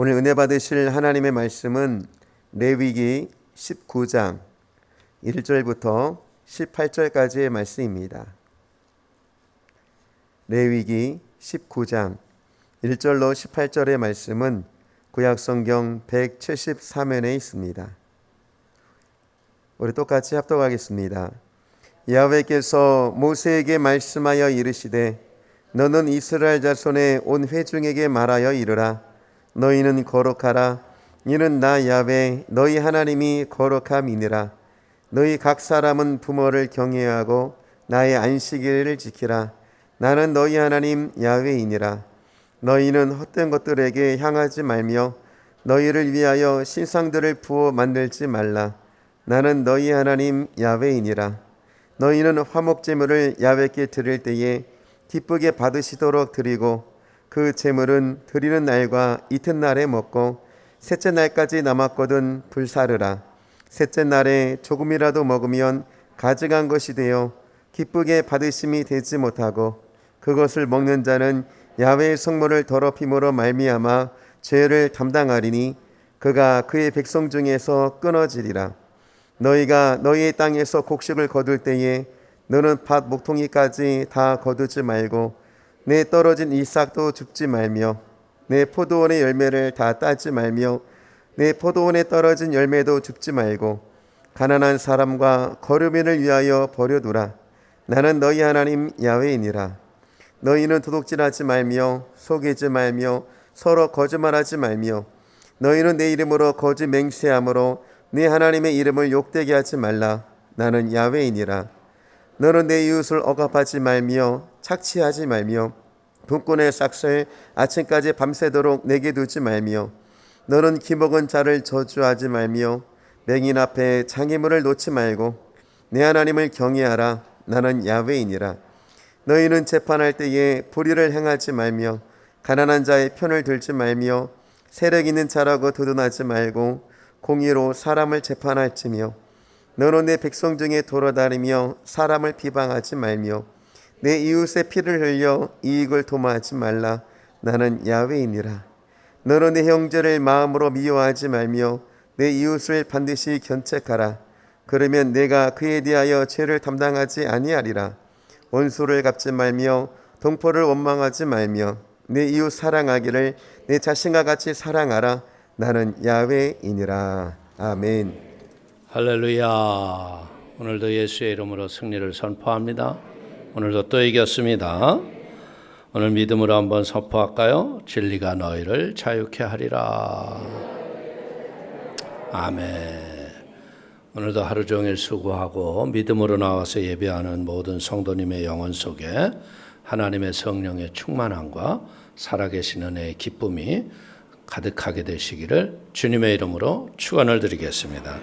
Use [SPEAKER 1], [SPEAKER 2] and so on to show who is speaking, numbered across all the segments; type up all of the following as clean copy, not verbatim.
[SPEAKER 1] 오늘 은혜 받으실 하나님의 말씀은 레위기 19장 1절부터 18절까지의 말씀입니다. 레위기 19장 1절로 18절의 말씀은 구약성경 173면에 있습니다. 우리 똑같이 합독하겠습니다. 야훼께서 모세에게 말씀하여 이르시되 너는 이스라엘 자손의 온 회중에게 말하여 이르라. 너희는 거룩하라. 이는 나 야훼 너희 하나님이 거룩함이니라. 너희 각 사람은 부모를 경외하고 나의 안식일을 지키라. 나는 너희 하나님 야훼이니라. 너희는 헛된 것들에게 향하지 말며 너희를 위하여 신상들을 부어 만들지 말라. 나는 너희 하나님 야훼이니라. 너희는 화목제물을 야훼께 드릴 때에 기쁘게 받으시도록 드리고 그 제물은 드리는 날과 이튿날에 먹고 셋째 날까지 남았거든 불사르라. 셋째 날에 조금이라도 먹으면 가증한 것이 되어 기쁘게 받으심이 되지 못하고 그것을 먹는 자는 야훼의 성물을 더럽힘으로 말미암아 죄를 담당하리니 그가 그의 백성 중에서 끊어지리라. 너희가 너희의 땅에서 곡식을 거둘 때에 너는 밭 목통이까지 다 거두지 말고 내 떨어진 이삭도 줍지 말며 내 포도원의 열매를 다 따지 말며 내 포도원에 떨어진 열매도 줍지 말고 가난한 사람과 거류민을 위하여 버려두라. 나는 너희 하나님 야훼이니라. 너희는 도둑질하지 말며 속이지 말며 서로 거짓말하지 말며 너희는 내 이름으로 거짓 맹세함으로 네 하나님의 이름을 욕되게 하지 말라. 나는 야훼이니라. 너는 내 이웃을 억압하지 말며 착취하지 말며 분꾼의 삭슬 아침까지 밤새도록 내게 두지 말며 너는 기먹은 자를 저주하지 말며 맹인 앞에 장애물을 놓지 말고 내 하나님을 경외하라. 나는 야훼이니라. 너희는 재판할 때에 불의를 행하지 말며 가난한 자의 편을 들지 말며 세력 있는 자라고 두둔하지 말고 공의로 사람을 재판할지며 너는 내 백성 중에 돌아다니며 사람을 비방하지 말며 내 이웃의 피를 흘려 이익을 도모하지 말라. 나는 야훼이니라. 너는 내 형제를 마음으로 미워하지 말며 내 이웃을 반드시 견책하라. 그러면 내가 그에 대하여 죄를 담당하지 아니하리라. 원수를 갚지 말며 동포를 원망하지 말며 내 이웃 사랑하기를 내 자신과 같이 사랑하라. 나는 야훼이니라. 아멘.
[SPEAKER 2] 할렐루야. 오늘도 예수의 이름으로 승리를 선포합니다. 오늘도 또 이겼습니다. 오늘 믿음으로 한번 선포할까요? 진리가 너희를 자유케 하리라. 아멘. 오늘도 하루 종일 수고하고 믿음으로 나와서 예배하는 모든 성도님의 영혼 속에 하나님의 성령의 충만함과 살아계신 은혜의 기쁨이 가득하게 되시기를 주님의 이름으로 축원을 드리겠습니다.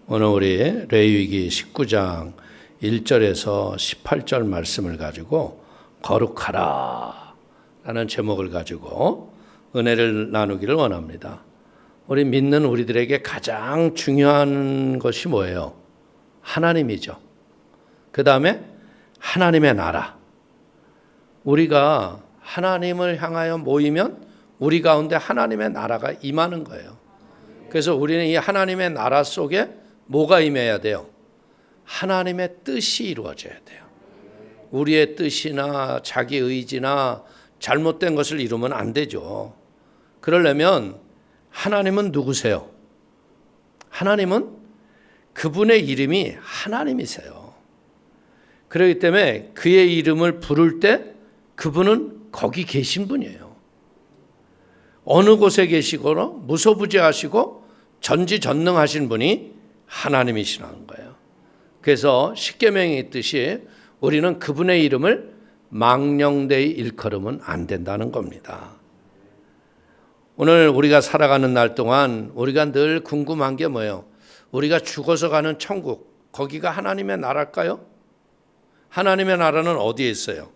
[SPEAKER 2] 오늘 우리 레위기 19장 1절에서 18절 말씀을 가지고 거룩하라 라는 제목을 가지고 은혜를 나누기를 원합니다. 우리 믿는 우리들에게 가장 중요한 것이 뭐예요? 하나님이죠. 그 다음에 하나님의 나라. 우리가 하나님을 향하여 모이면 우리 가운데 하나님의 나라가 임하는 거예요. 그래서 우리는 이 하나님의 나라 속에 뭐가 임해야 돼요? 하나님의 뜻이 이루어져야 돼요. 우리의 뜻이나 자기 의지나 잘못된 것을 이루면 안 되죠. 그러려면 하나님은 누구세요? 하나님은 그분의 이름이 하나님이세요. 그렇기 때문에 그의 이름을 부를 때 그분은 거기 계신 분이에요. 어느 곳에 계시거나 무소부지하시고 전지전능하신 분이 하나님이시라는 거예요. 그래서 십계명에 있듯이 우리는 그분의 이름을 망령되이 일컬으면 안 된다는 겁니다. 오늘 우리가 살아가는 날 동안 우리가 늘 궁금한 게 뭐예요? 우리가 죽어서 가는 천국, 거기가 하나님의 나라일까요? 하나님의 나라는 어디에 있어요?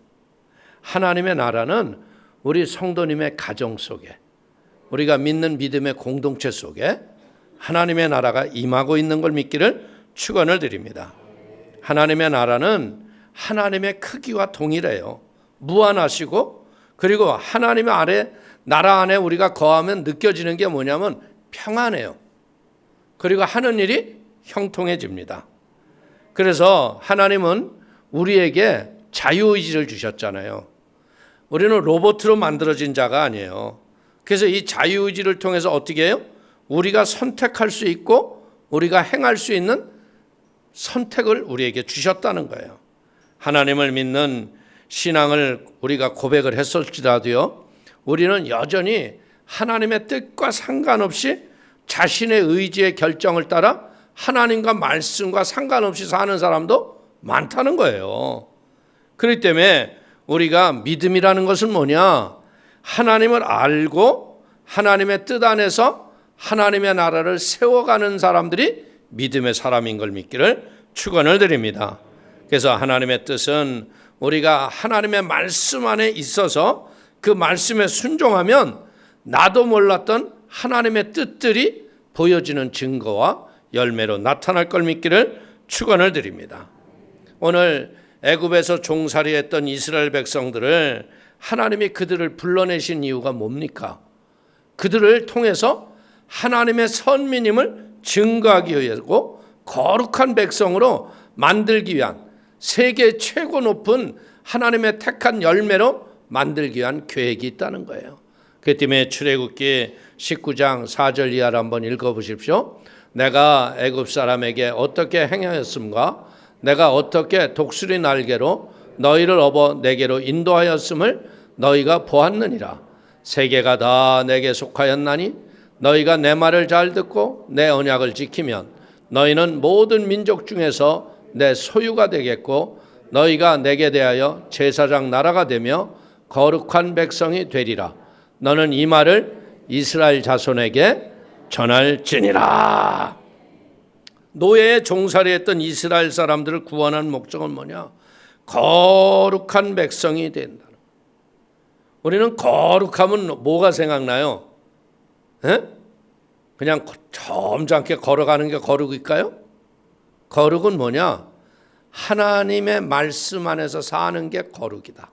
[SPEAKER 2] 하나님의 나라는 우리 성도님의 가정 속에, 우리가 믿는 믿음의 공동체 속에 하나님의 나라가 임하고 있는 걸 믿기를 축원을 드립니다. 하나님의 나라는 하나님의 크기와 동일해요. 무한하시고 그리고 하나님의 아래 나라 안에 우리가 거하면 느껴지는 게 뭐냐면 평안해요. 그리고 하는 일이 형통해집니다. 그래서 하나님은 우리에게 자유의지를 주셨잖아요. 우리는 로봇으로 만들어진 자가 아니에요. 그래서 이 자유의지를 통해서 어떻게 해요? 우리가 선택할 수 있고 우리가 행할 수 있는 선택을 우리에게 주셨다는 거예요. 하나님을 믿는 신앙을 우리가 고백을 했을지라도요, 우리는 여전히 하나님의 뜻과 상관없이 자신의 의지의 결정을 따라 하나님과 말씀과 상관없이 사는 사람도 많다는 거예요. 그렇기 때문에 우리가 믿음이라는 것은 뭐냐? 하나님을 알고 하나님의 뜻 안에서 하나님의 나라를 세워가는 사람들이 믿음의 사람인 걸 믿기를 축원을 드립니다. 그래서 하나님의 뜻은 우리가 하나님의 말씀 안에 있어서 그 말씀에 순종하면 나도 몰랐던 하나님의 뜻들이 보여지는 증거와 열매로 나타날 걸 믿기를 축원을 드립니다. 오늘 애굽에서 종살이했던 이스라엘 백성들을 하나님이 그들을 불러내신 이유가 뭡니까? 그들을 통해서 하나님의 선민임을 증거하기 위하고 거룩한 백성으로 만들기 위한 세계 최고 높은 하나님의 택한 열매로 만들기 위한 계획이 있다는 거예요. 그 때문에 출애굽기 19장 4절 이하를 한번 읽어보십시오. 내가 애굽 사람에게 어떻게 행하였음과 내가 어떻게 독수리 날개로 너희를 업어 내게로 인도하였음을 너희가 보았느니라. 세계가 다 내게 속하였나니 너희가 내 말을 잘 듣고 내 언약을 지키면 너희는 모든 민족 중에서 내 소유가 되겠고 너희가 내게 대하여 제사장 나라가 되며 거룩한 백성이 되리라. 너는 이 말을 이스라엘 자손에게 전할지니라. 노예의 종살이했던 이스라엘 사람들을 구원하는 목적은 뭐냐? 거룩한 백성이 된다. 우리는 거룩하면 뭐가 생각나요? 에? 그냥 점잖게 걸어가는 게 거룩일까요? 거룩은 뭐냐? 하나님의 말씀 안에서 사는 게 거룩이다.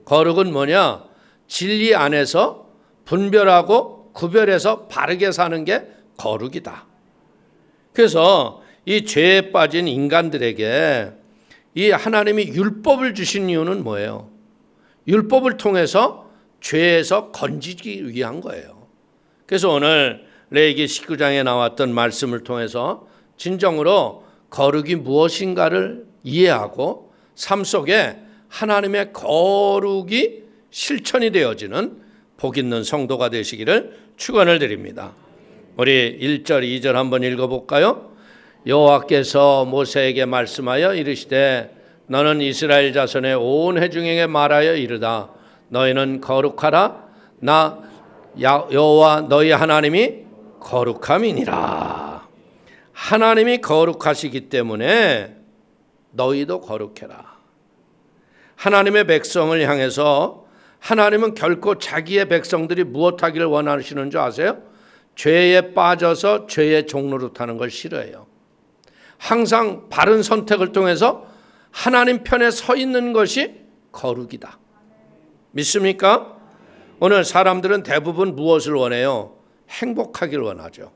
[SPEAKER 2] 거룩은 뭐냐? 진리 안에서 분별하고 구별해서 바르게 사는 게 거룩이다. 그래서 이 죄에 빠진 인간들에게 이 하나님이 율법을 주신 이유는 뭐예요? 율법을 통해서 죄에서 건지기 위한 거예요. 그래서 오늘 레위기 19장에 나왔던 말씀을 통해서 진정으로 거룩이 무엇인가를 이해하고 삶 속에 하나님의 거룩이 실천이 되어지는 복 있는 성도가 되시기를 축원을 드립니다. 우리 1절 2절 한번 읽어볼까요? 여호와께서 모세에게 말씀하여 이르시되 너는 이스라엘 자손의 온 회중에게 말하여 이르다 너희는 거룩하라 나 여호와 너희 하나님이 거룩함이니라. 하나님이 거룩하시기 때문에 너희도 거룩해라. 하나님의 백성을 향해서 하나님은 결코 자기의 백성들이 무엇하기를 원하시는 줄 아세요? 죄에 빠져서 죄의 종로로 타는 걸 싫어해요. 항상 바른 선택을 통해서 하나님 편에 서 있는 것이 거룩이다. 믿습니까? 오늘 사람들은 대부분 무엇을 원해요? 행복하기를 원하죠.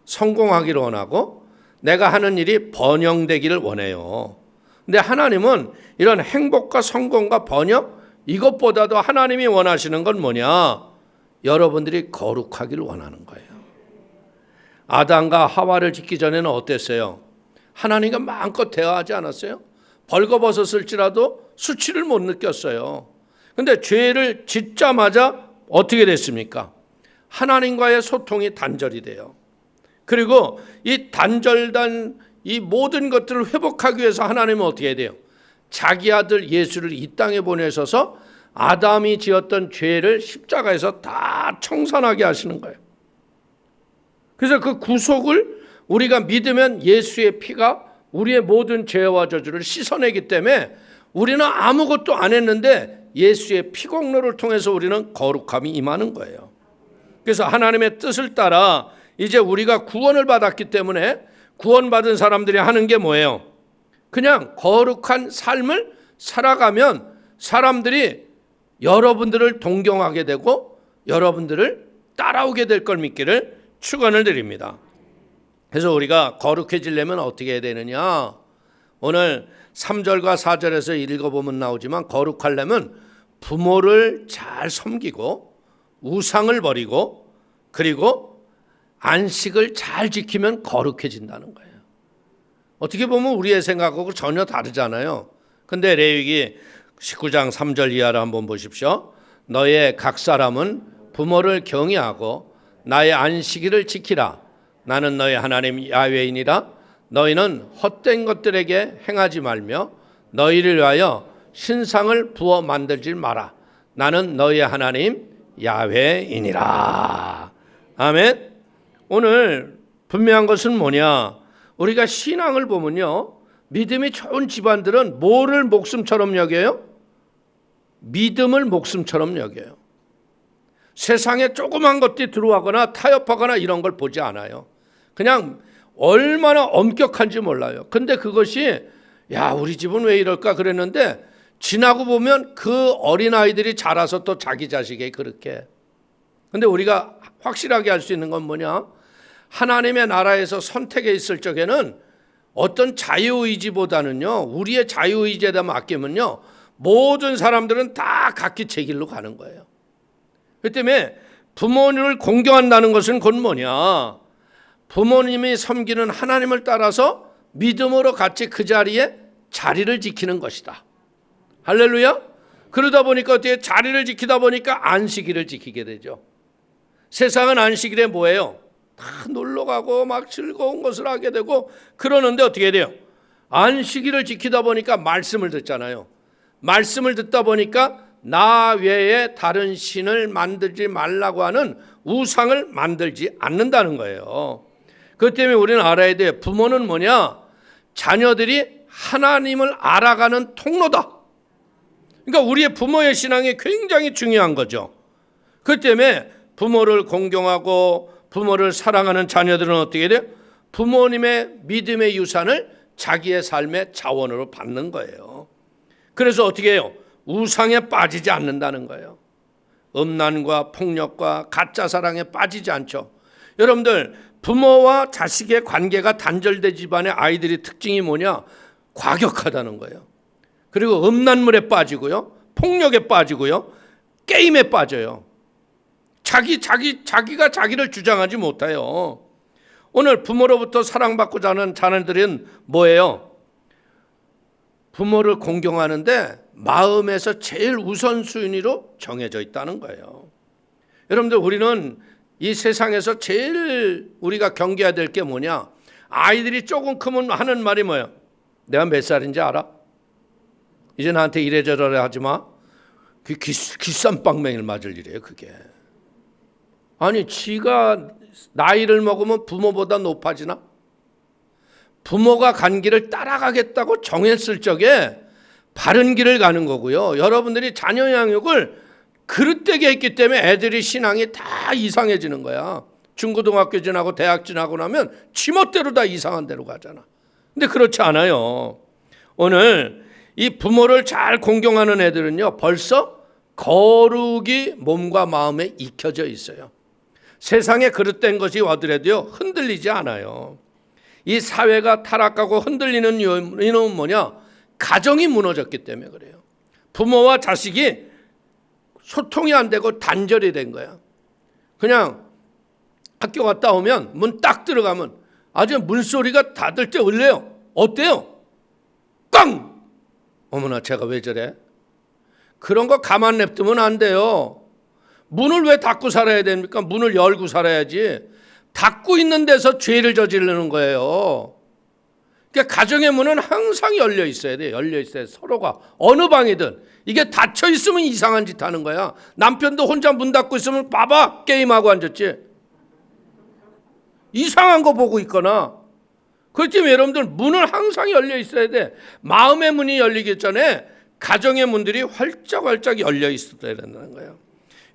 [SPEAKER 2] 성공하기를 원하고 내가 하는 일이 번영되기를 원해요. 근데 하나님은 이런 행복과 성공과 번영 이것보다도 하나님이 원하시는 건 뭐냐? 여러분들이 거룩하기를 원하는 거예요. 아담과 하와를 짓기 전에는 어땠어요? 하나님과 마음껏 대화하지 않았어요? 벌거벗었을지라도 수치를 못 느꼈어요. 근데 죄를 짓자마자 어떻게 됐습니까? 하나님과의 소통이 단절이 돼요. 그리고 이 단절된 이 모든 것들을 회복하기 위해서 하나님은 어떻게 해야 돼요? 자기 아들 예수를 이 땅에 보내셔서 아담이 지었던 죄를 십자가에서 다 청산하게 하시는 거예요. 그래서 그 구속을 우리가 믿으면 예수의 피가 우리의 모든 죄와 저주를 씻어내기 때문에 우리는 아무것도 안 했는데 예수의 피공로를 통해서 우리는 거룩함이 임하는 거예요. 그래서 하나님의 뜻을 따라 이제 우리가 구원을 받았기 때문에 구원받은 사람들이 하는 게 뭐예요? 그냥 거룩한 삶을 살아가면 사람들이 여러분들을 동경하게 되고 여러분들을 따라오게 될 걸 믿기를 축원을 드립니다. 그래서 우리가 거룩해지려면 어떻게 해야 되느냐? 오늘 3절과 4절에서 읽어보면 나오지만 거룩하려면 부모를 잘 섬기고 우상을 버리고 그리고 안식을 잘 지키면 거룩해진다는 거예요. 어떻게 보면 우리의 생각하고 전혀 다르잖아요. 근데 레위기 19장 3절 이하를 한번 보십시오. 너의 각 사람은 부모를 경외하고 나의 안식일을 지키라. 나는 너의 하나님 야훼이니라. 너희는 헛된 것들에게 행하지 말며 너희를 위하여 신상을 부어 만들지 마라. 나는 너희의 하나님 야훼이니라. 아멘. 오늘 분명한 것은 뭐냐? 우리가 신앙을 보면요, 믿음이 좋은 집안들은 뭐를 목숨처럼 여겨요? 믿음을 목숨처럼 여겨요. 세상에 조그만 것들이 들어가거나 타협하거나 이런 걸 보지 않아요. 그냥 얼마나 엄격한지 몰라요. 근데 그것이 야, 우리 집은 왜 이럴까 그랬는데 지나고 보면 그 어린아이들이 자라서 또 자기 자식에게 그렇게. 근데 우리가 확실하게 알 수 있는 건 뭐냐? 하나님의 나라에서 선택에 있을 적에는 어떤 자유의지보다는요, 우리의 자유의지에다 맡기면요, 모든 사람들은 다 각기 제 길로 가는 거예요. 그 때문에 부모님을 공경한다는 것은 곧 뭐냐? 부모님이 섬기는 하나님을 따라서 믿음으로 같이 그 자리에 자리를 지키는 것이다. 할렐루야? 그러다 보니까 어떻게 자리를 지키다 보니까 안식일을 지키게 되죠. 세상은 안식일에 뭐예요? 다 놀러 가고 막 즐거운 것을 하게 되고 그러는데 어떻게 돼요? 안식일을 지키다 보니까 말씀을 듣잖아요. 말씀을 듣다 보니까 나 외에 다른 신을 만들지 말라고 하는 우상을 만들지 않는다는 거예요. 그것 때문에 우리는 알아야 돼. 부모는 뭐냐? 자녀들이 하나님을 알아가는 통로다. 그러니까 우리의 부모의 신앙이 굉장히 중요한 거죠. 그것 때문에 부모를 공경하고 부모를 사랑하는 자녀들은 어떻게 돼요? 부모님의 믿음의 유산을 자기의 삶의 자원으로 받는 거예요. 그래서 어떻게 해요? 우상에 빠지지 않는다는 거예요. 음란과 폭력과 가짜 사랑에 빠지지 않죠. 여러분들, 부모와 자식의 관계가 단절된 집안의 아이들의 특징이 뭐냐? 과격하다는 거예요. 그리고 음란물에 빠지고요, 폭력에 빠지고요, 게임에 빠져요. 자기가 자기를 주장하지 못해요. 오늘 부모로부터 사랑받고 자는 자녀들은 뭐예요? 부모를 공경하는데 마음에서 제일 우선순위로 정해져 있다는 거예요. 여러분들, 우리는 이 세상에서 제일 우리가 경계해야 될 게 뭐냐? 아이들이 조금 크면 하는 말이 뭐예요? 내가 몇 살인지 알아? 이제 나한테 이래저래 하지 마. 그 기쌈빵맹이를 맞을 일이에요, 그게. 아니, 지가 나이를 먹으면 부모보다 높아지나? 부모가 간 길을 따라가겠다고 정했을 적에 바른 길을 가는 거고요. 여러분들이 자녀 양육을 그릇되게 했기 때문에 애들이 신앙이 다 이상해지는 거야. 중고등학교 지나고 대학 지나고 나면 지멋대로 다 이상한 데로 가잖아. 근데 그렇지 않아요. 오늘 이 부모를 잘 공경하는 애들은요, 벌써 거룩이 몸과 마음에 익혀져 있어요. 세상에 그릇된 것이 와더라도요, 흔들리지 않아요. 이 사회가 타락하고 흔들리는 이유는 뭐냐? 가정이 무너졌기 때문에 그래요. 부모와 자식이 소통이 안 되고 단절이 된 거야. 그냥 학교 갔다 오면 문 딱 들어가면 아주 문소리가 닫을 때 울려요. 어때요? 꽝! 어머나, 제가 왜 저래? 그런 거 가만 냅두면 안 돼요. 문을 왜 닫고 살아야 됩니까? 문을 열고 살아야지. 닫고 있는 데서 죄를 저지르는 거예요. 그러니까 가정의 문은 항상 열려 있어야 돼요. 열려 있어야 돼요. 서로가 어느 방이든. 이게 닫혀 있으면 이상한 짓 하는 거야. 남편도 혼자 문 닫고 있으면 봐봐, 게임하고 앉았지. 이상한 거 보고 있거나. 그렇기 때문에 여러분들, 문은 항상 열려 있어야 돼. 마음의 문이 열리기 전에 가정의 문들이 활짝활짝 열려 있어야 된다는 거예요.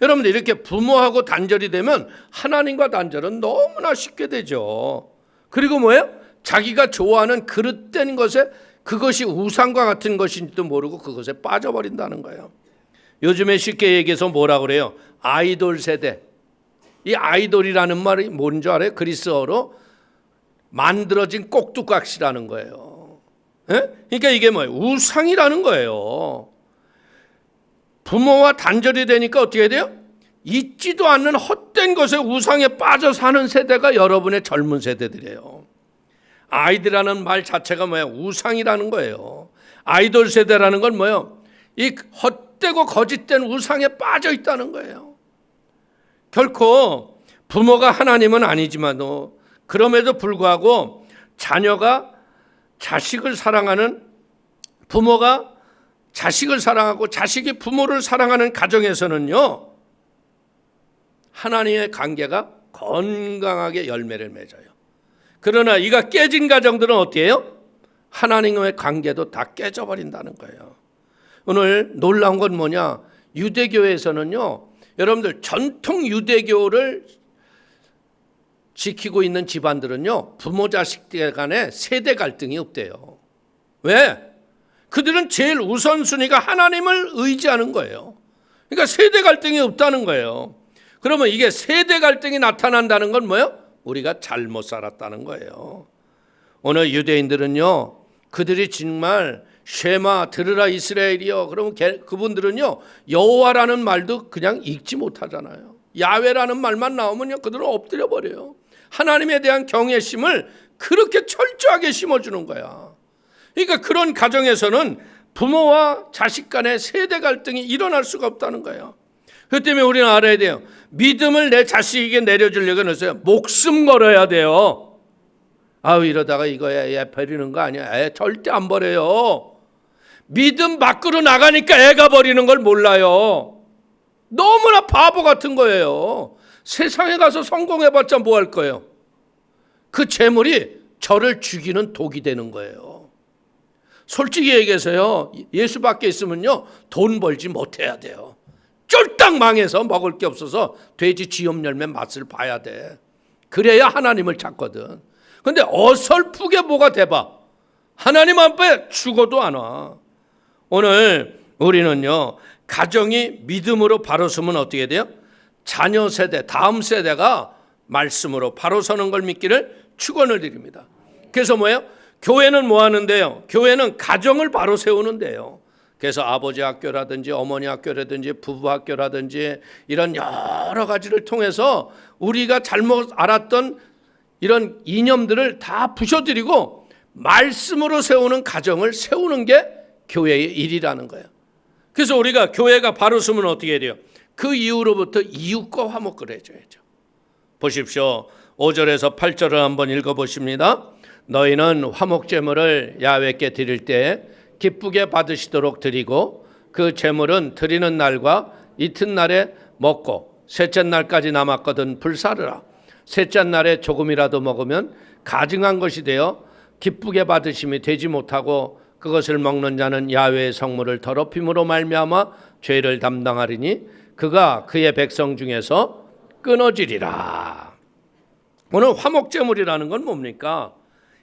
[SPEAKER 2] 여러분들, 이렇게 부모하고 단절이 되면 하나님과 단절은 너무나 쉽게 되죠. 그리고 뭐예요? 자기가 좋아하는 그릇된 것에 그것이 우상과 같은 것인지도 모르고 그것에 빠져버린다는 거예요. 요즘에 쉽게 얘기해서 뭐라 그래요? 아이돌 세대. 이 아이돌이라는 말이 뭔지 알아요? 그리스어로 만들어진 꼭두각시라는 거예요. 예? 그러니까 이게 뭐예요? 우상이라는 거예요. 부모와 단절이 되니까 어떻게 돼요? 있지도 않는 헛된 것에 우상에 빠져 사는 세대가 여러분의 젊은 세대들이에요. 아이들이라는 말 자체가 뭐예요? 우상이라는 거예요. 아이돌 세대라는 건 뭐예요? 이 헛되고 거짓된 우상에 빠져 있다는 거예요. 결코 부모가 하나님은 아니지만도 그럼에도 불구하고 자녀가 자식을 사랑하는, 부모가 자식을 사랑하고 자식이 부모를 사랑하는 가정에서는요, 하나님의 관계가 건강하게 열매를 맺어요. 그러나 이가 깨진 가정들은 어떻게 해요? 하나님의 관계도 다 깨져버린다는 거예요. 오늘 놀라운 건 뭐냐? 유대교에서는요, 여러분들 전통 유대교를 지키고 있는 집안들은요, 부모 자식들 간에 세대 갈등이 없대요. 왜? 그들은 제일 우선순위가 하나님을 의지하는 거예요. 그러니까 세대 갈등이 없다는 거예요. 그러면 이게 세대 갈등이 나타난다는 건 뭐예요? 우리가 잘못 살았다는 거예요. 오늘 유대인들은요, 그들이 정말 쉐마 들으라 이스라엘이여, 그러면 그분들은요 여호와라는 말도 그냥 읽지 못하잖아요. 야훼라는 말만 나오면요 그들은 엎드려 버려요. 하나님에 대한 경외심을 그렇게 철저하게 심어주는 거야. 그러니까 그런 가정에서는 부모와 자식 간의 세대 갈등이 일어날 수가 없다는 거예요. 그 때문에 우리는 알아야 돼요. 믿음을 내 자식에게 내려주려고 해서요 목숨 걸어야 돼요. 아우 이러다가 이거야 얘 버리는 거 아니야. 애 절대 안 버려요. 믿음 밖으로 나가니까 애가 버리는 걸 몰라요. 너무나 바보 같은 거예요. 세상에 가서 성공해봤자 뭐 할 거예요? 그 재물이 저를 죽이는 독이 되는 거예요. 솔직히 얘기해서요, 예수 밖에 있으면요 돈 벌지 못해야 돼요. 쫄딱 망해서 먹을 게 없어서 돼지 쥐염 열매 맛을 봐야 돼. 그래야 하나님을 찾거든. 근데 어설프게 뭐가 돼봐. 하나님 앞에 죽어도 안 와. 오늘 우리는요, 가정이 믿음으로 바로 서면 어떻게 돼요? 자녀 세대, 다음 세대가 말씀으로 바로 서는 걸 믿기를 축원을 드립니다. 그래서 뭐예요? 교회는 뭐 하는데요? 교회는 가정을 바로 세우는데요. 그래서 아버지 학교라든지 어머니 학교라든지 부부 학교라든지 이런 여러 가지를 통해서 우리가 잘못 알았던 이런 이념들을 다 부셔드리고 말씀으로 세우는 가정을 세우는 게 교회의 일이라는 거예요. 그래서 우리가 교회가 바로 서면 어떻게 돼요? 그 이후로부터 이웃과 화목을 해줘야죠. 보십시오. 5절에서 8절을 한번 읽어보십니다. 너희는 화목제물을 야훼께 드릴 때 기쁘게 받으시도록 드리고 그 제물은 드리는 날과 이튿날에 먹고 셋째 날까지 남았거든 불사르라. 셋째 날에 조금이라도 먹으면 가증한 것이 되어 기쁘게 받으심이 되지 못하고 그것을 먹는 자는 야훼의 성물을 더럽힘으로 말미암아 죄를 담당하리니 그가 그의 백성 중에서 끊어지리라. 오늘 화목제물이라는 건 뭡니까?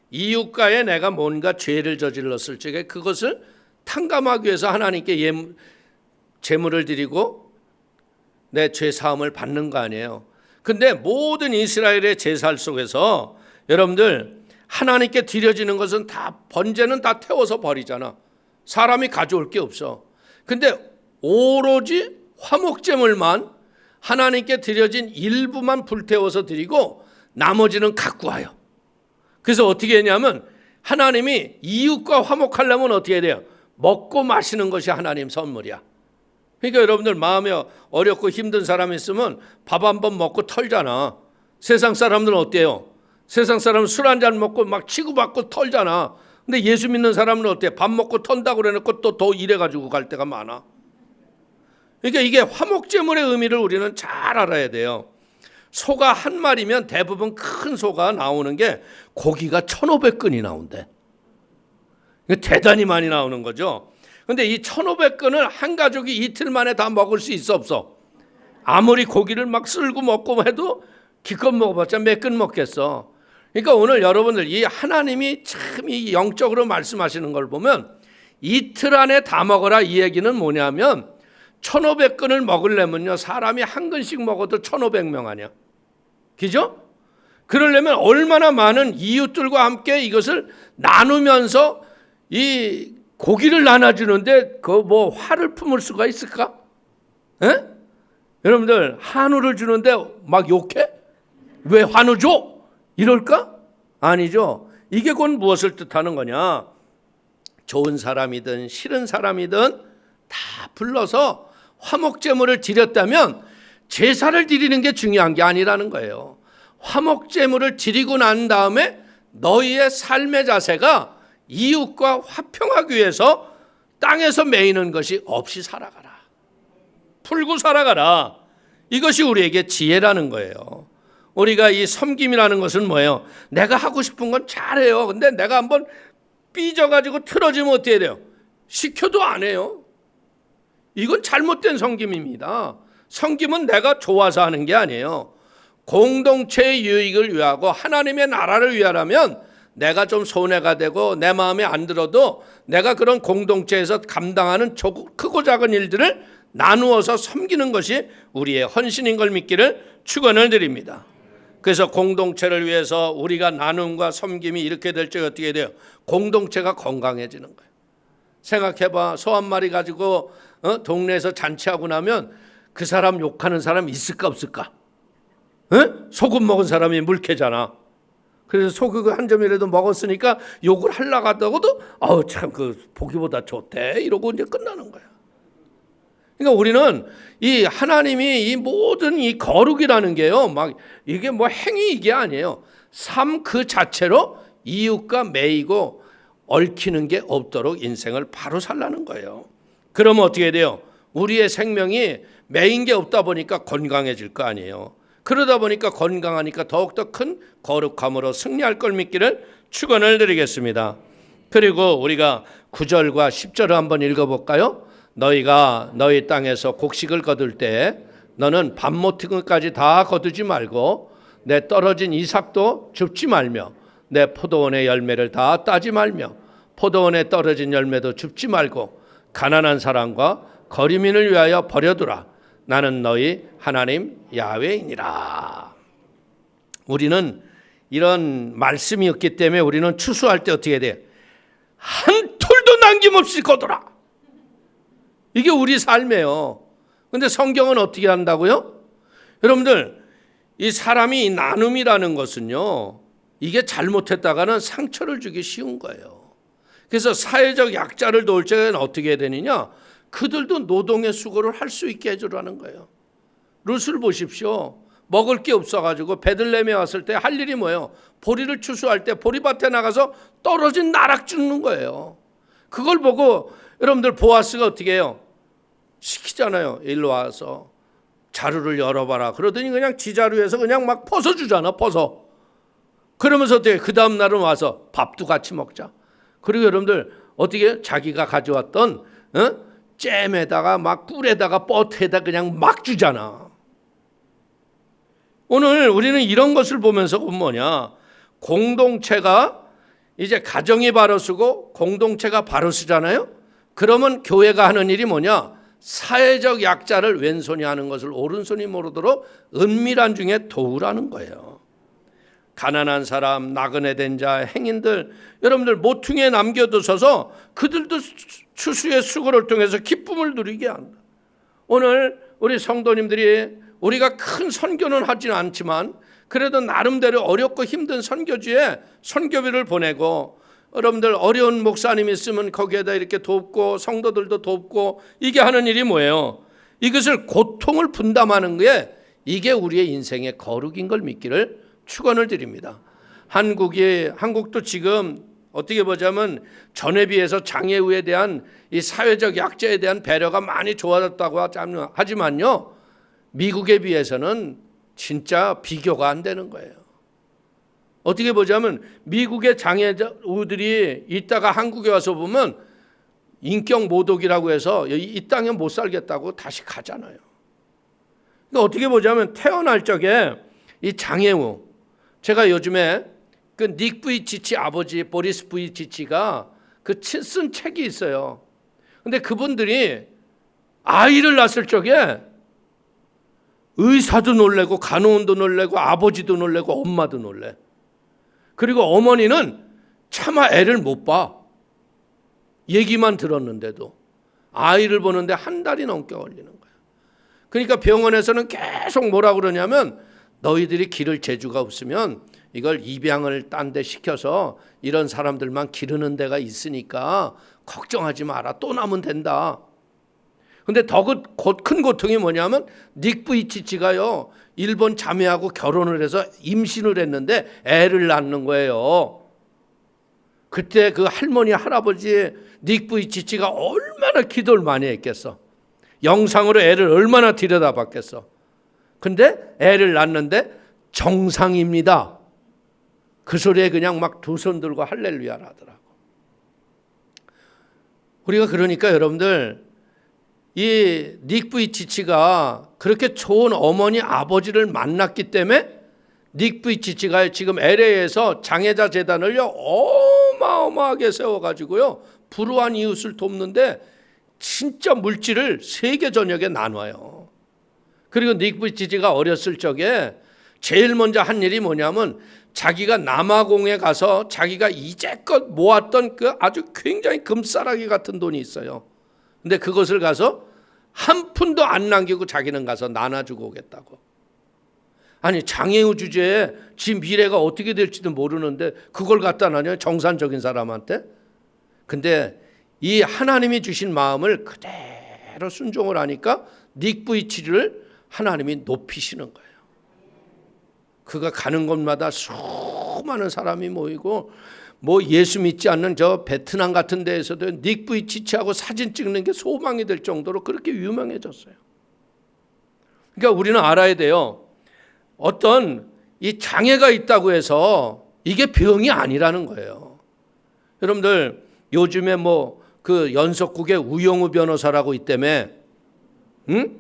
[SPEAKER 2] 이웃과의 내가 뭔가 죄를 저질렀을 적에 그것을 탕감하기 위해서 하나님께 제물을 드리고 내 죄 사함을 받는 거 아니에요. 근데 모든 이스라엘의 제사 속에서 여러분들 하나님께 드려지는 것은 다 번제는 다 태워서 버리잖아. 사람이 가져올 게 없어. 근데 오로지 화목제물만 하나님께 드려진 일부만 불태워서 드리고 나머지는 갖고 와요. 그래서 어떻게 했냐면 하나님이 이웃과 화목하려면 어떻게 돼요? 먹고 마시는 것이 하나님 선물이야. 그러니까 여러분들 마음에 어렵고 힘든 사람이 있으면 밥 한 번 먹고 털잖아. 세상 사람들은 어때요? 세상 사람은 술 한 잔 먹고 막 치고받고 털잖아. 근데 예수 믿는 사람은 어때요? 밥 먹고 턴다고 그래놓고 또 더 일해가지고 갈 때가 많아. 그러니까 이게 화목제물의 의미를 우리는 잘 알아야 돼요. 소가 한 마리면 대부분 큰 소가 나오는 게 고기가 1,500근이 나온대. 대단히 많이 나오는 거죠. 근데 이 1,500근을 한 가족이 이틀 만에 다 먹을 수 있어 없어? 아무리 고기를 막 쓸고 먹고 해도 기껏 먹어봤자 몇 근 먹겠어. 그러니까 오늘 여러분들 이 하나님이 참 이 영적으로 말씀하시는 걸 보면 이틀 안에 다 먹어라 이 얘기는 뭐냐면 1,500근을 먹으려면요, 사람이 한 근씩 먹어도 1,500명 아니야. 그죠? 그러려면 얼마나 많은 이웃들과 함께 이것을 나누면서 이 고기를 나눠주는데 그 뭐 화를 품을 수가 있을까? 에? 여러분들, 한우를 주는데 막 욕해? 왜 한우 줘? 이럴까? 아니죠. 이게 곧 무엇을 뜻하는 거냐? 좋은 사람이든 싫은 사람이든 다 불러서 화목제물을 드렸다면 제사를 드리는 게 중요한 게 아니라는 거예요. 화목제물을 드리고 난 다음에 너희의 삶의 자세가 이웃과 화평하기 위해서 땅에서 매이는 것이 없이 살아가라. 풀고 살아가라. 이것이 우리에게 지혜라는 거예요. 우리가 이 섬김이라는 것은 뭐예요? 내가 하고 싶은 건 잘해요. 근데 내가 한번 삐져가지고 틀어지면 어떻게 돼요? 시켜도 안 해요. 이건 잘못된 섬김입니다. 섬김은 내가 좋아서 하는 게 아니에요. 공동체의 유익을 위하고 하나님의 나라를 위하라면 내가 좀 손해가 되고 내 마음에 안 들어도 내가 그런 공동체에서 감당하는 크고 작은 일들을 나누어서 섬기는 것이 우리의 헌신인 걸 믿기를 축원을 드립니다. 그래서 공동체를 위해서 우리가 나눔과 섬김이 이렇게 될 적에 어떻게 돼요? 공동체가 건강해지는 거예요. 생각해봐. 소 한 마리 가지고 동네에서 잔치하고 나면 그 사람 욕하는 사람 있을까 없을까? 소금 먹은 사람이 물개잖아. 그래서 소금 한 점이라도 먹었으니까 욕을 하려고 하다가도 참 그 보기보다 좋대 이러고 이제 끝나는 거야. 그러니까 우리는 이 하나님이 이 모든 이 거룩이라는 게요, 막 이게 뭐 행위 이게 아니에요. 삶 그 자체로 이웃과 매이고 얽히는 게 없도록 인생을 바로 살라는 거예요. 그러면 어떻게 돼요? 우리의 생명이 매인 게 없다 보니까 건강해질 거 아니에요. 그러다 보니까 건강하니까 더욱더 큰 거룩함으로 승리할 걸 믿기를 축원을 드리겠습니다. 그리고 우리가 9절과 10절을 한번 읽어볼까요? 너희가 너희 땅에서 곡식을 거둘 때 너는 밤모퉁이까지 다 거두지 말고 내 떨어진 이삭도 줍지 말며 내 포도원의 열매를 다 따지 말며 포도원에 떨어진 열매도 줍지 말고 가난한 사람과 거리민을 위하여 버려두라. 나는 너희 하나님 야훼이니라. 우리는 이런 말씀이 없기 때문에 우리는 추수할 때 어떻게 돼? 한 톨도 남김없이 거두라. 이게 우리 삶이에요. 근데 성경은 어떻게 한다고요? 여러분들, 이 사람이 이 나눔이라는 것은요, 이게 잘못했다가는 상처를 주기 쉬운 거예요. 그래서 사회적 약자를 도울 때는 어떻게 해야 되느냐? 그들도 노동의 수고를 할 수 있게 해주라는 거예요. 룻을 보십시오. 먹을 게 없어가지고 베들레헴에 왔을 때 할 일이 뭐예요? 보리를 추수할 때 보리밭에 나가서 떨어진 나락 줍는 거예요. 그걸 보고 여러분들 보아스가 어떻게 해요? 시키잖아요. 일로 와서 자루를 열어봐라. 그러더니 그냥 지 자루에서 그냥 막 벗어주잖아. 벗어. 그러면서 어떻게 그 다음 날은 와서 밥도 같이 먹자. 그리고 여러분들 어떻게 자기가 가져왔던 잼에다가 막 꿀에다가 버터에다 그냥 막 주잖아. 오늘 우리는 이런 것을 보면서 뭐냐? 공동체가 이제 가정이 바로 쓰고 공동체가 바로 쓰잖아요. 그러면 교회가 하는 일이 뭐냐? 사회적 약자를 왼손이 하는 것을 오른손이 모르도록 은밀한 중에 도우라는 거예요. 가난한 사람, 나그네 된 자, 행인들, 여러분들 모퉁이에 남겨두셔서 그들도 추수의 수고를 통해서 기쁨을 누리게 한다. 오늘 우리 성도님들이 우리가 큰 선교는 하지는 않지만 그래도 나름대로 어렵고 힘든 선교지에 선교비를 보내고 여러분들 어려운 목사님 있으면 거기에다 이렇게 돕고 성도들도 돕고 이게 하는 일이 뭐예요? 이것을 고통을 분담하는 게 이게 우리의 인생의 거룩인 걸 믿기를 축원을 드립니다. 한국도 지금 어떻게 보자면 전에 비해서 장애우에 대한 이 사회적 약자에 대한 배려가 많이 좋아졌다고 하지만요, 미국에 비해서는 진짜 비교가 안 되는 거예요. 어떻게 보자면 미국의 장애우들이 이따가 한국에 와서 보면 인격 모독이라고 해서 이 땅에 못 살겠다고 다시 가잖아요. 그러니까 어떻게 보자면 태어날 적에 이 장애우, 제가 요즘에 그 닉 부이치치 아버지 보리스 부이치치가 그 쓴 책이 있어요. 근데 그분들이 아이를 낳았을 적에 의사도 놀래고 간호원도 놀래고 아버지도 놀래고 엄마도 놀래. 그리고 어머니는 차마 애를 못 봐. 얘기만 들었는데도 아이를 보는데 한 달이 넘게 걸리는 거야. 그러니까 병원에서는 계속 뭐라 그러냐면 너희들이 기를 재주가 없으면 이걸 입양을 딴 데 시켜서 이런 사람들만 기르는 데가 있으니까 걱정하지 마라. 또 나면 된다. 근데 더 큰 고통이 뭐냐면 닉 부이치치가요, 일본 자매하고 결혼을 해서 임신을 했는데 애를 낳는 거예요. 그때 그 할머니 할아버지 닉 부이치치가 얼마나 기도를 많이 했겠어. 영상으로 애를 얼마나 들여다봤겠어. 근데 애를 낳는데 정상입니다. 그 소리에 그냥 막 두 손 들고 할렐루야를 하더라고. 우리가 그러니까 여러분들, 이 닉 부이치치가 그렇게 좋은 어머니 아버지를 만났기 때문에 닉 부이치치가 지금 LA에서 장애자 재단을요 어마어마하게 세워가지고요 불우한 이웃을 돕는데 진짜 물질을 세계 전역에 나눠요. 그리고 닉 부이치치가 어렸을 적에 제일 먼저 한 일이 뭐냐면 자기가 남아공에 가서 자기가 이제껏 모았던 그 아주 굉장히 금싸라기 같은 돈이 있어요. 근데 그것을 가서 한 푼도 안 남기고 자기는 가서 나눠주고 오겠다고. 아니 장애우 주제에 지 미래가 어떻게 될지도 모르는데 그걸 갖다 놔요, 정상적인 사람한테. 근데 이 하나님이 주신 마음을 그대로 순종을 하니까 닉 부이치를 하나님이 높이시는 거예요. 그가 가는 곳마다 수많은 사람이 모이고 뭐 예수 믿지 않는 저 베트남 같은 데에서도 닉 부이치치하고 사진 찍는 게 소망이 될 정도로 그렇게 유명해졌어요. 그러니까 우리는 알아야 돼요. 어떤 이 장애가 있다고 해서 이게 병이 아니라는 거예요. 여러분들 요즘에 뭐 그 연속국의 우영우 변호사라고 있다며, 응?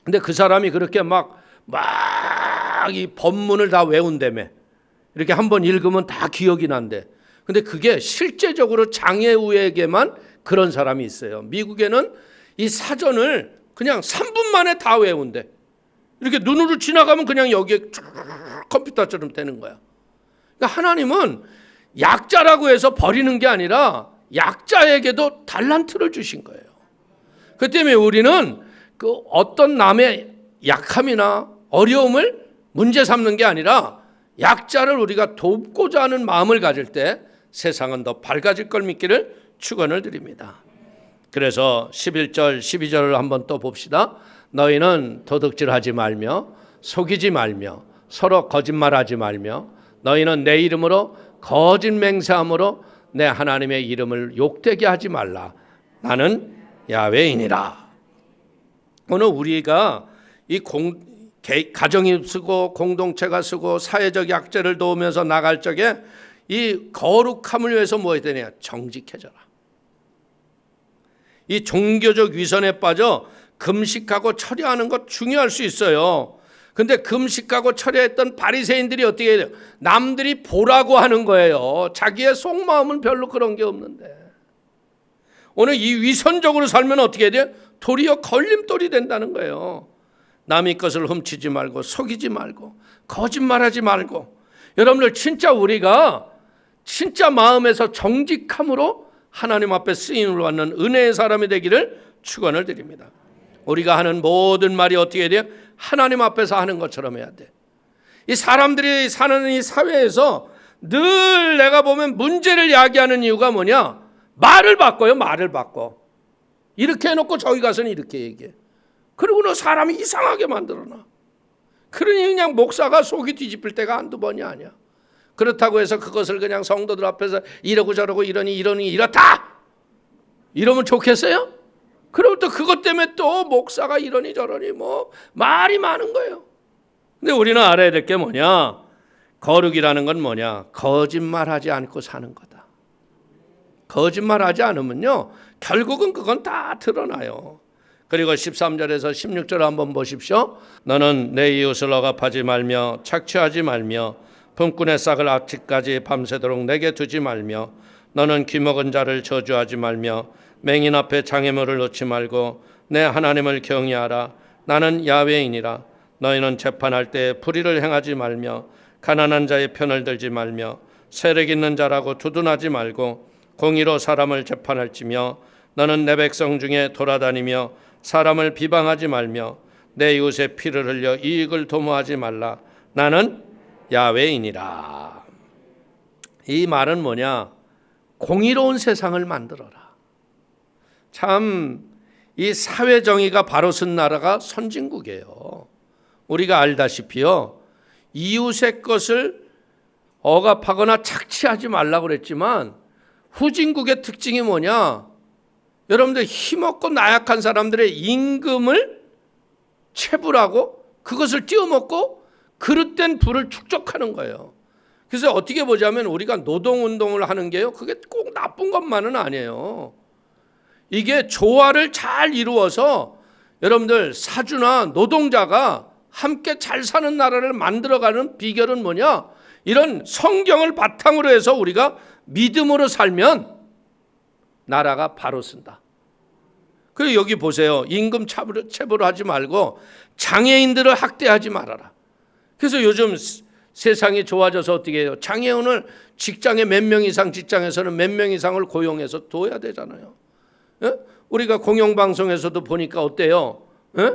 [SPEAKER 2] 근데 그 사람이 그렇게 막 이 법문을 다 외운다며. 이렇게 한번 읽으면 다 기억이 난대. 근데 그게 실제적으로 장애우에게만 그런 사람이 있어요. 미국에는 이 사전을 그냥 3분 만에 다 외운대. 이렇게 눈으로 지나가면 그냥 여기에 컴퓨터처럼 되는 거야. 그러니까 하나님은 약자라고 해서 버리는 게 아니라 약자에게도 달란트를 주신 거예요. 그 때문에 우리는 그 어떤 남의 약함이나 어려움을 문제 삼는 게 아니라 약자를 우리가 돕고자 하는 마음을 가질 때 세상은 더 밝아질 걸 믿기를 축원을 드립니다. 그래서 11절 12절을 한번 또 봅시다. 너희는 도둑질하지 말며 속이지 말며 서로 거짓말하지 말며 너희는 내 이름으로 거짓 맹세함으로 내 하나님의 이름을 욕되게 하지 말라. 나는 야훼이니라. 오늘 우리가 이 가정이 쓰고 공동체가 쓰고 사회적 약자를 도우면서 나갈 적에 이 거룩함을 위해서 뭐 해야 되냐? 정직해져라. 이 종교적 위선에 빠져 금식하고 철야하는 것 중요할 수 있어요. 근데 금식하고 철야했던 바리새인들이 어떻게 해야 돼요? 남들이 보라고 하는 거예요. 자기의 속마음은 별로 그런 게 없는데. 오늘 이 위선적으로 살면 어떻게 해야 돼요? 도리어 걸림돌이 된다는 거예요. 남의 것을 훔치지 말고 속이지 말고 거짓말하지 말고. 여러분들 진짜 우리가 진짜 마음에서 정직함으로 하나님 앞에 쓰임을 받는 은혜의 사람이 되기를 축원을 드립니다. 우리가 하는 모든 말이 어떻게 해야 돼요? 하나님 앞에서 하는 것처럼 해야 돼. 이 사람들이 사는 이 사회에서 늘 내가 보면 문제를 야기하는 이유가 뭐냐? 말을 바꿔요. 말을 바꿔. 이렇게 해놓고 저기 가서는 이렇게 얘기해. 그리고 너 사람이 이상하게 만들어놔. 그러니 그냥 목사가 속이 뒤집힐 때가 한두 번이 아니야. 그렇다고 해서 그것을 그냥 성도들 앞에서 이러고 저러고 이러니 이렇다 이러면 좋겠어요? 그럼 또 그것 때문에 또 목사가 이러니 저러니 뭐 말이 많은 거예요. 근데 우리는 알아야 될 게 뭐냐? 거룩이라는 건 뭐냐? 거짓말하지 않고 사는 거다. 거짓말하지 않으면요 결국은 그건 다 드러나요. 그리고 13절에서 16절 한번 보십시오. 너는 내 이웃을 억압하지 말며 착취하지 말며 품꾼의 싹을 아침까지 밤새도록 내게 두지 말며 너는 귀먹은 자를 저주하지 말며 맹인 앞에 장애물을 놓지 말고 내 하나님을 경외하라. 나는 야훼이니라. 너희는 재판할 때 불의를 행하지 말며 가난한 자의 편을 들지 말며 세력 있는 자라고 두둔하지 말고 공의로 사람을 재판할지며 너는 내 백성 중에 돌아다니며 사람을 비방하지 말며 내 이웃의 피를 흘려 이익을 도모하지 말라. 나는 야훼이니라. 이 말은 뭐냐? 공의로운 세상을 만들어라. 참 이 사회 정의가 바로 선 나라가 선진국이에요. 우리가 알다시피요, 이웃의 것을 억압하거나 착취하지 말라고 그랬지만 후진국의 특징이 뭐냐? 여러분들 힘없고 나약한 사람들의 임금을 체불하고 그것을 띄워먹고 그릇된 부를 축적하는 거예요. 그래서 어떻게 보자면 우리가 노동운동을 하는 게요, 그게 꼭 나쁜 것만은 아니에요. 이게 조화를 잘 이루어서 여러분들 사주나 노동자가 함께 잘 사는 나라를 만들어가는 비결은 뭐냐? 이런 성경을 바탕으로 해서 우리가 믿음으로 살면 나라가 바로 쓴다. 그리고 여기 보세요. 임금 체불을 하지 말고 장애인들을 학대하지 말아라. 그래서 요즘 세상이 좋아져서 어떻게 해요? 장애인을 직장에 몇 명 이상, 직장에서는 몇 명 이상을 고용해서 둬야 되잖아요. 예? 우리가 공영방송에서도 보니까 어때요? 예?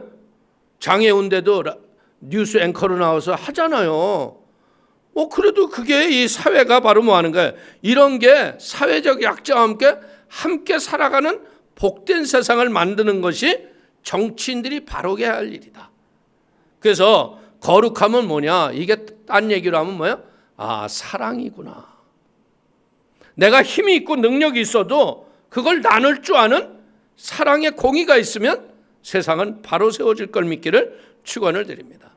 [SPEAKER 2] 장애인데도 뉴스 앵커로 나와서 하잖아요. 그래도 그게 이 사회가 바로 뭐 하는 거예요? 이런 게 사회적 약자와 함께 살아가는 복된 세상을 만드는 것이 정치인들이 바르게 할 일이다. 그래서 거룩함은 뭐냐? 이게 딴 얘기로 하면 뭐예요? 아, 사랑이구나. 내가 힘이 있고 능력이 있어도 그걸 나눌 줄 아는 사랑의 공의가 있으면 세상은 바로 세워질 걸 믿기를 축원을 드립니다.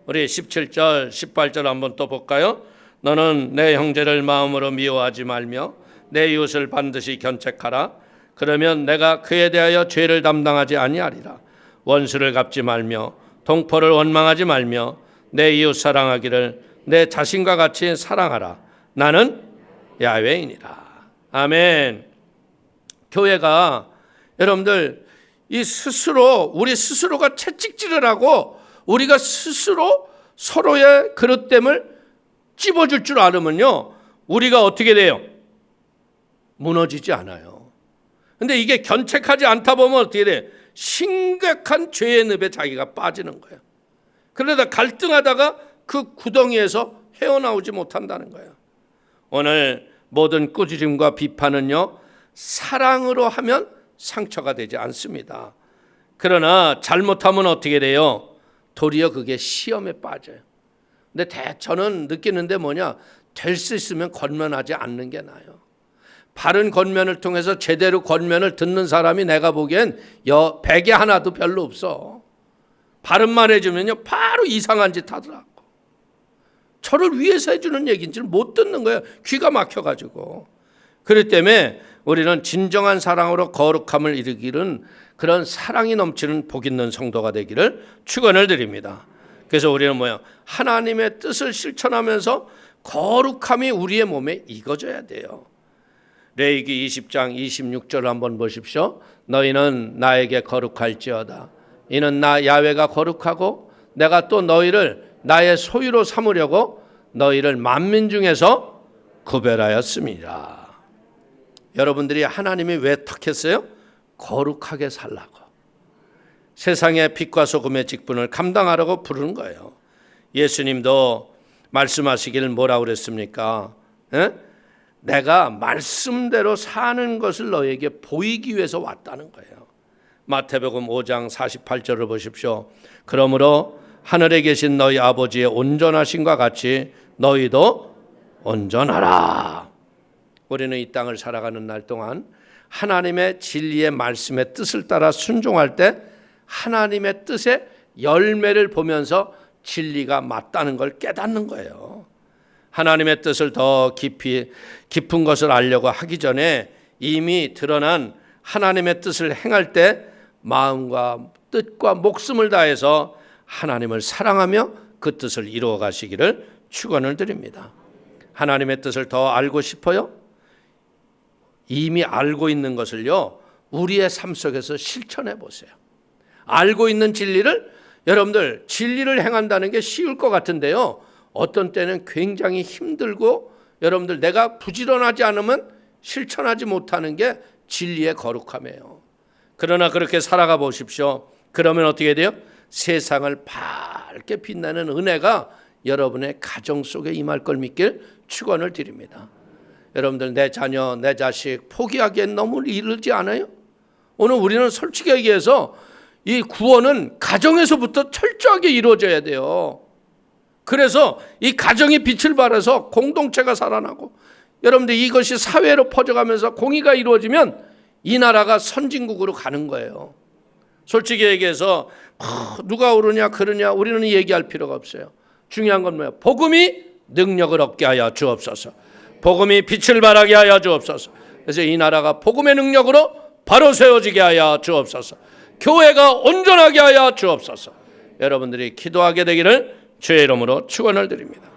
[SPEAKER 2] 우리 17절, 18절 한번 또 볼까요? 너는 내 형제를 마음으로 미워하지 말며 내 이웃을 반드시 견책하라. 그러면 내가 그에 대하여 죄를 담당하지 아니하리라. 원수를 갚지 말며 동포를 원망하지 말며 내 이웃 사랑하기를 내 자신과 같이 사랑하라. 나는 야훼이니라. 아멘. 교회가 여러분들 이 스스로 우리 스스로가 채찍질을 하고 우리가 스스로 서로의 그릇됨을 찝어줄 줄 알으면요, 우리가 어떻게 돼요? 무너지지 않아요. 근데 이게 견책하지 않다 보면 어떻게 돼? 심각한 죄의 늪에 자기가 빠지는 거예요. 그러다 갈등하다가 그 구덩이에서 헤어나오지 못한다는 거예요. 오늘 모든 꾸짖음과 비판은요, 사랑으로 하면 상처가 되지 않습니다. 그러나 잘못하면 어떻게 돼요? 도리어 그게 시험에 빠져요. 근데 저는 느끼는데 뭐냐? 될 수 있으면 권면하지 않는 게 나아요. 바른 권면을 통해서 제대로 권면을 듣는 사람이 내가 보기엔 100에 하나도 별로 없어. 바른 말 해주면요, 바로 이상한 짓 하더라고. 저를 위해서 해주는 얘기인지를 못 듣는 거예요. 귀가 막혀가지고. 그렇기 때문에 우리는 진정한 사랑으로 거룩함을 이루기는 그런 사랑이 넘치는 복 있는 성도가 되기를 축원을 드립니다. 그래서 우리는 뭐예요? 하나님의 뜻을 실천하면서 거룩함이 우리의 몸에 익어져야 돼요. 레위기 20장 26절 한번 보십시오. 너희는 나에게 거룩할지어다. 이는 나 야훼가 거룩하고 내가 또 너희를 나의 소유로 삼으려고 너희를 만민 중에서 구별하였습니다. 여러분들이 하나님이 왜 택했어요? 거룩하게 살라고. 세상의 빛과 소금의 직분을 감당하라고 부르는 거예요. 예수님도 말씀하시기를 뭐라고 그랬습니까? 내가 말씀대로 사는 것을 너에게 보이기 위해서 왔다는 거예요. 마태복음 5장 48절을 보십시오. 그러므로 하늘에 계신 너희 아버지의 온전하심과 같이 너희도 온전하라. 우리는 이 땅을 살아가는 날 동안 하나님의 진리의 말씀의 뜻을 따라 순종할 때 하나님의 뜻의 열매를 보면서 진리가 맞다는 걸 깨닫는 거예요. 하나님의 뜻을 더 깊은 것을 알려고 하기 전에 이미 드러난 하나님의 뜻을 행할 때 마음과 뜻과 목숨을 다해서 하나님을 사랑하며 그 뜻을 이루어 가시기를 축원을 드립니다. 하나님의 뜻을 더 알고 싶어요? 이미 알고 있는 것을요, 우리의 삶 속에서 실천해 보세요. 알고 있는 진리를 여러분들 진리를 행한다는 게 쉬울 것 같은데요. 어떤 때는 굉장히 힘들고 여러분들 내가 부지런하지 않으면 실천하지 못하는 게 진리의 거룩함이에요. 그러나 그렇게 살아가 보십시오. 그러면 어떻게 돼요? 세상을 밝게 빛나는 은혜가 여러분의 가정 속에 임할 걸 믿길 축원을 드립니다. 여러분들 내 자녀, 내 자식 포기하기엔 너무 이르지 않아요? 오늘 우리는 솔직히 얘기해서 이 구원은 가정에서부터 철저하게 이루어져야 돼요. 그래서 이 가정이 빛을 발해서 공동체가 살아나고 여러분들 이것이 사회로 퍼져가면서 공의가 이루어지면 이 나라가 선진국으로 가는 거예요. 솔직히 얘기해서 누가 옳으냐 그러냐 우리는 얘기할 필요가 없어요. 중요한 건 뭐예요? 복음이 능력을 얻게 하여 주옵소서. 복음이 빛을 발하게 하여 주옵소서. 그래서 이 나라가 복음의 능력으로 바로 세워지게 하여 주옵소서. 교회가 온전하게 하여 주옵소서. 여러분들이 기도하게 되기를 주의 이름으로 축원을 드립니다.